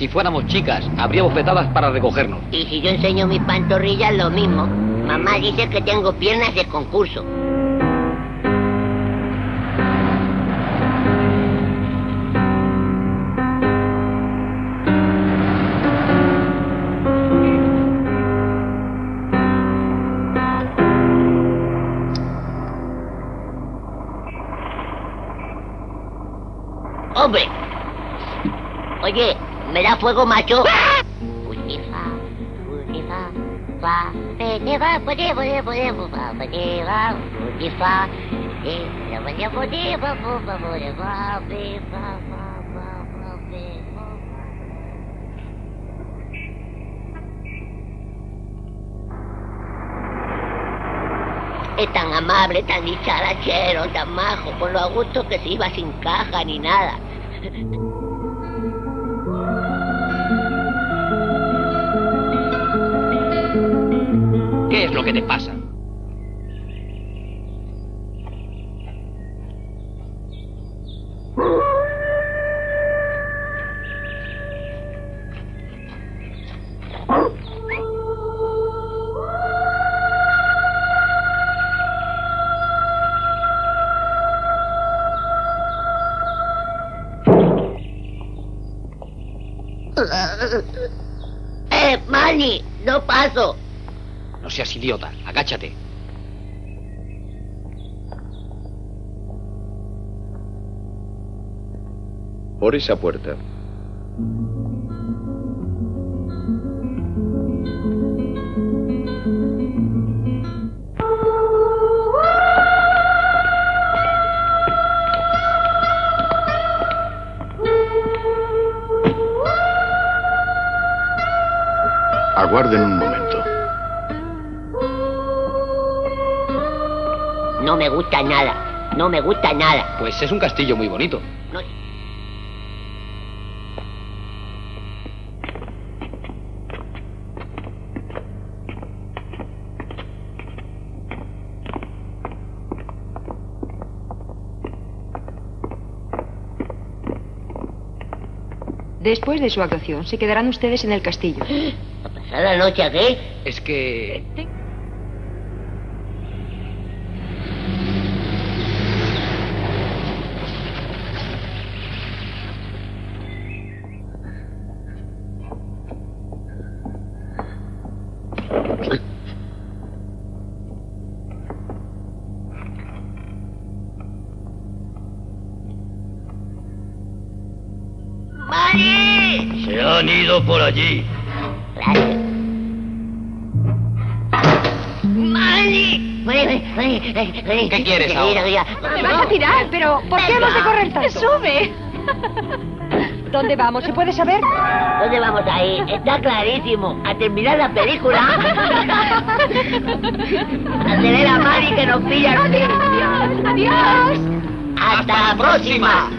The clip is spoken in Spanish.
Si fuéramos chicas, habría bofetadas para recogernos. Y si yo enseño mis pantorrillas, lo mismo. Mamá dice que tengo piernas de concurso. ¡Hombre! Oye, ¿me da fuego, macho? Es tan amable, tan dicharachero, tan majo, con lo a gusto que se iba sin caja ni nada. ¿Qué es lo que te pasa? Manny, no paso. No seas idiota, agáchate. Por esa puerta. Aguarden un momento. No me gusta nada. No me gusta nada. Pues es un castillo muy bonito. No. Después de su actuación, se quedarán ustedes en el castillo. ¿A pasar la noche aquí? Es que... ¡Manny! Se han ido por allí. Gracias. ¡Manny! ¿Qué quieres ahora? ¡Te vas a tirar! Pero, ¿por qué hemos de correr tanto? ¡Sube! ¿Dónde vamos? ¿Se puede saber? ¿Dónde vamos a ir? Está clarísimo. A terminar la película. A tener a Manny que nos pilla. ¡Adiós! ¡Adiós! ¡Hasta la próxima!